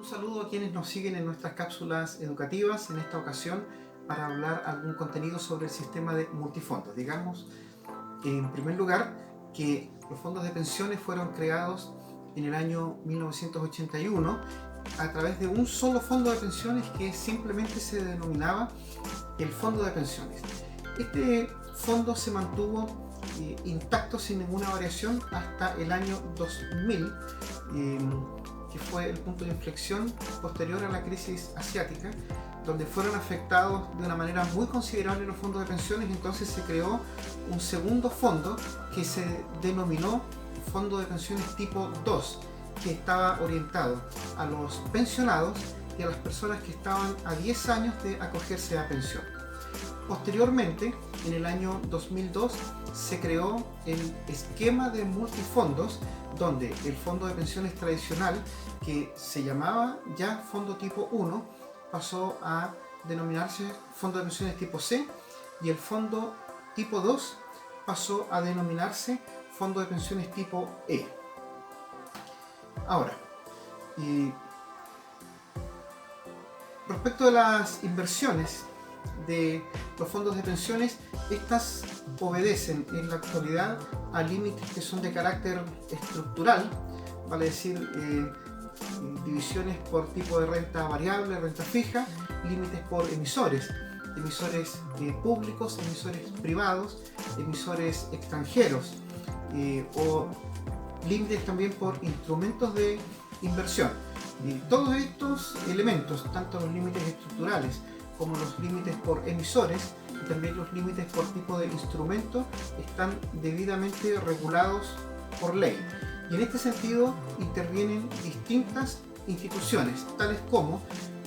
saludo a quienes nos siguen en nuestras cápsulas educativas, en esta ocasión para hablar algún contenido sobre el sistema de multifondos. Digamos, en primer lugar, que los fondos de pensiones fueron creados en el año 1981 a través de un solo fondo de pensiones que simplemente se denominaba el Fondo de Pensiones. Este fondo se mantuvo intacto sin ninguna variación hasta el año 2000, que fue el punto de inflexión posterior a la crisis asiática, donde fueron afectados de una manera muy considerable los fondos de pensiones. Entonces se creó un segundo fondo que se denominó Fondo de Pensiones tipo 2, que estaba orientado a los pensionados y a las personas que estaban a 10 años de acogerse a pensión. Posteriormente, en el año 2002, se creó el esquema de multifondos, donde el fondo de pensiones tradicional, que se llamaba ya fondo tipo 1, pasó a denominarse fondo de pensiones tipo C, y el fondo tipo 2 pasó a denominarse fondo de pensiones tipo E. Ahora, respecto de las inversiones de los fondos de pensiones, estas obedecen en la actualidad a límites que son de carácter estructural, vale decir, divisiones por tipo de renta variable, renta fija, límites por emisores públicos, emisores privados, emisores extranjeros, o límites también por instrumentos de inversión. Todos estos elementos, tanto los límites estructurales como los límites por emisores y también los límites por tipo de instrumento, están debidamente regulados por ley. Y en este sentido intervienen distintas instituciones, tales como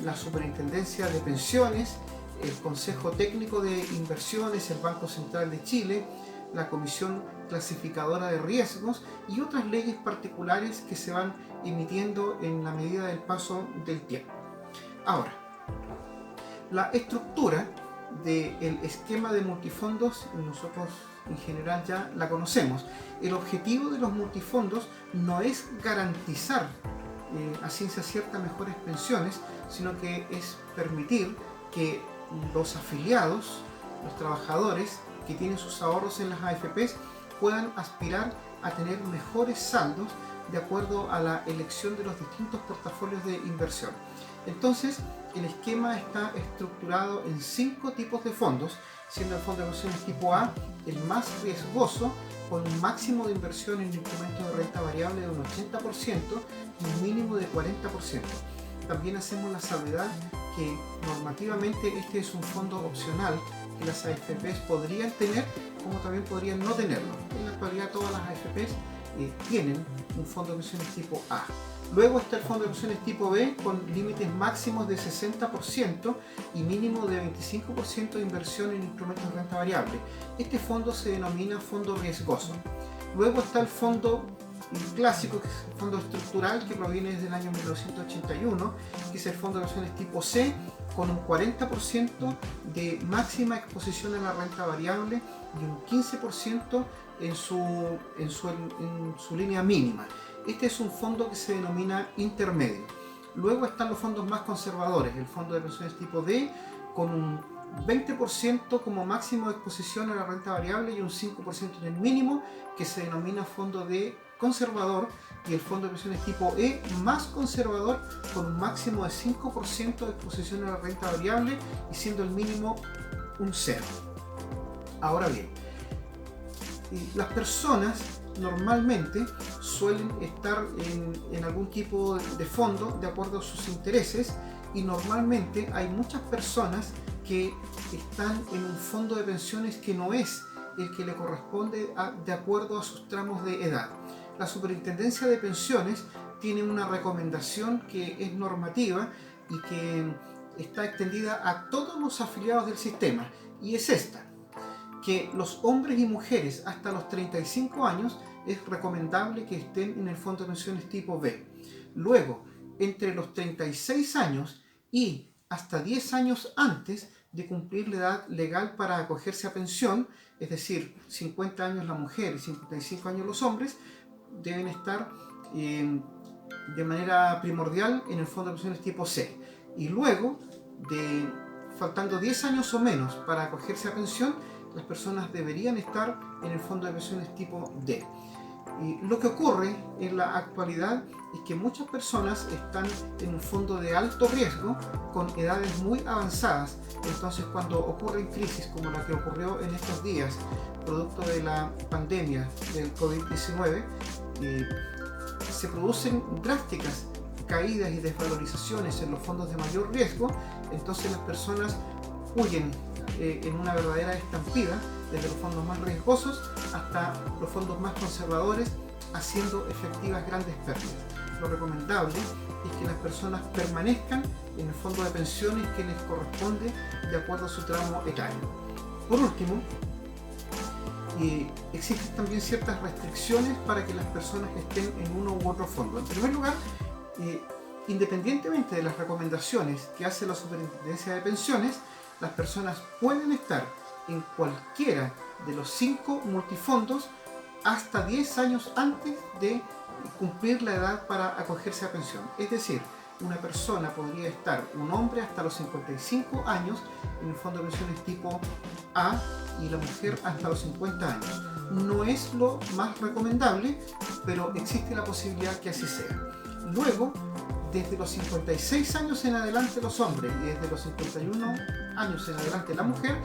la Superintendencia de Pensiones, el Consejo Técnico de Inversiones, el Banco Central de Chile, la Comisión Clasificadora de Riesgos y otras leyes particulares que se van emitiendo en la medida del paso del tiempo. Ahora, la estructura del esquema de multifondos nosotros en general ya la conocemos. El objetivo de los multifondos no es garantizar a ciencia cierta mejores pensiones, sino que es permitir que los afiliados, los trabajadores que tienen sus ahorros en las AFPs, puedan aspirar a tener mejores saldos de acuerdo a la elección de los distintos portafolios de inversión. Entonces, el esquema está estructurado en 5 tipos de fondos, siendo el fondo de pensiones tipo A el más riesgoso, con un máximo de inversión en instrumentos de renta variable de un 80% y un mínimo de 40%. También hacemos la salvedad que normativamente este es un fondo opcional que las AFPs podrían tener, como también podrían no tenerlo. En la actualidad todas las AFPs tienen un fondo de pensiones tipo A. Luego está el fondo de pensiones tipo B con límites máximos de 60% y mínimo de 25% de inversión en instrumentos de renta variable. Este fondo se denomina fondo riesgoso. Luego está el fondo clásico, que es el fondo estructural, que proviene desde el año 1981, que es el fondo de pensiones tipo C, con un 40% de máxima exposición a la renta variable y un 15% en su línea mínima. Este es un fondo que se denomina intermedio. Luego están los fondos más conservadores, el fondo de pensiones tipo D, con un 20% como máximo de exposición a la renta variable y un 5% en el mínimo, que se denomina fondo D conservador, y el fondo de pensiones tipo E más conservador, con un máximo de 5% de exposición a la renta variable y siendo el mínimo un 0. Ahora bien, las personas normalmente suelen estar en algún tipo de fondo de acuerdo a sus intereses, y normalmente hay muchas personas que están en un fondo de pensiones que no es el que le corresponde de acuerdo a sus tramos de edad. La Superintendencia de Pensiones tiene una recomendación que es normativa y que está extendida a todos los afiliados del sistema, y es esta: que los hombres y mujeres hasta los 35 años es recomendable que estén en el fondo de pensiones tipo B. Luego, entre los 36 años y hasta 10 años antes de cumplir la edad legal para acogerse a pensión, es decir, 50 años la mujer y 55 años los hombres, deben estar de manera primordial en el fondo de pensiones tipo C. Y luego, faltando 10 años o menos para acogerse a pensión, las personas deberían estar en el fondo de pensiones tipo D. Y lo que ocurre en la actualidad es que muchas personas están en un fondo de alto riesgo con edades muy avanzadas. Entonces, cuando ocurren crisis como la que ocurrió en estos días, producto de la pandemia del COVID-19, se producen drásticas caídas y desvalorizaciones en los fondos de mayor riesgo. Entonces las personas huyen en una verdadera estampida desde los fondos más riesgosos hasta los fondos más conservadores, haciendo efectivas grandes pérdidas. Lo recomendable es que las personas permanezcan en el fondo de pensiones que les corresponde de acuerdo a su tramo etario. Por último, existen también ciertas restricciones para que las personas estén en uno u otro fondo. En primer lugar, independientemente de las recomendaciones que hace la Superintendencia de Pensiones, las personas pueden estar en cualquiera de los 5 multifondos hasta 10 años antes de cumplir la edad para acogerse a pensión. Es decir, una persona podría estar, un hombre hasta los 55 años en el fondo de pensiones tipo A y la mujer hasta los 50 años. No es lo más recomendable, pero existe la posibilidad que así sea. Luego, desde los 56 años en adelante los hombres y desde los 51 años en adelante la mujer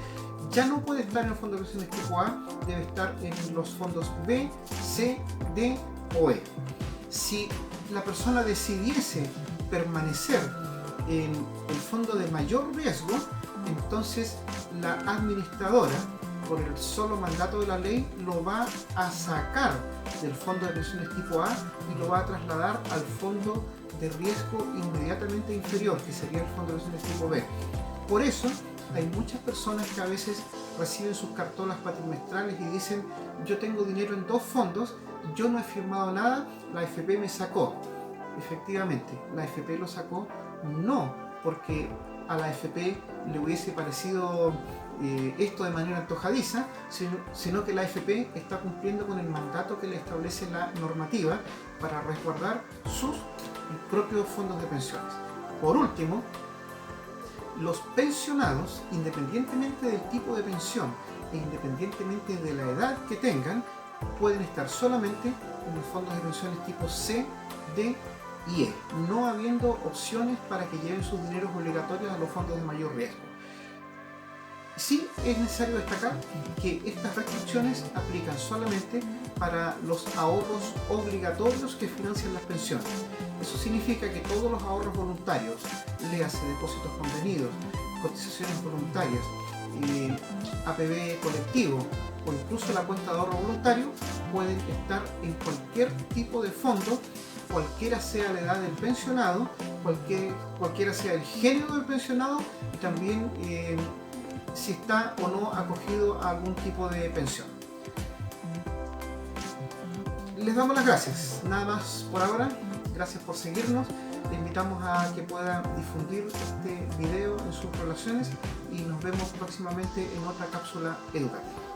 ya no puede estar en el fondo de pensiones tipo A, debe estar en los fondos B, C, D o E. Si la persona decidiese permanecer en el fondo de mayor riesgo, entonces la administradora, por el solo mandato de la ley, lo va a sacar del fondo de pensiones tipo A y lo va a trasladar al fondo de riesgo inmediatamente inferior, que sería el fondo de pensiones tipo B. Por eso hay muchas personas que a veces reciben sus cartolas cuatrimestrales y dicen: yo tengo dinero en 2 fondos, yo no he firmado nada, la AFP me sacó. Efectivamente, la AFP lo sacó no porque a la AFP le hubiese parecido esto de manera antojadiza, sino que la AFP está cumpliendo con el mandato que le establece la normativa para resguardar sus propios fondos de pensiones. Por último, los pensionados, independientemente del tipo de pensión e independientemente de la edad que tengan, pueden estar solamente en los fondos de pensiones tipo C, D y E, no habiendo opciones para que lleven sus dineros obligatorios a los fondos de mayor riesgo. Sí es necesario destacar que estas restricciones aplican solamente para los ahorros obligatorios que financian las pensiones. Eso significa que todos los ahorros voluntarios, léase depósitos convenidos, cotizaciones voluntarias, APB colectivo o incluso la cuenta de ahorro voluntario, pueden estar en cualquier tipo de fondo, cualquiera sea la edad del pensionado, cualquiera sea el género del pensionado y también si está o no acogido a algún tipo de pensión. Les damos las gracias, nada más por ahora. Gracias por seguirnos. Le invitamos a que puedan difundir este video en sus relaciones y nos vemos próximamente en otra cápsula educativa.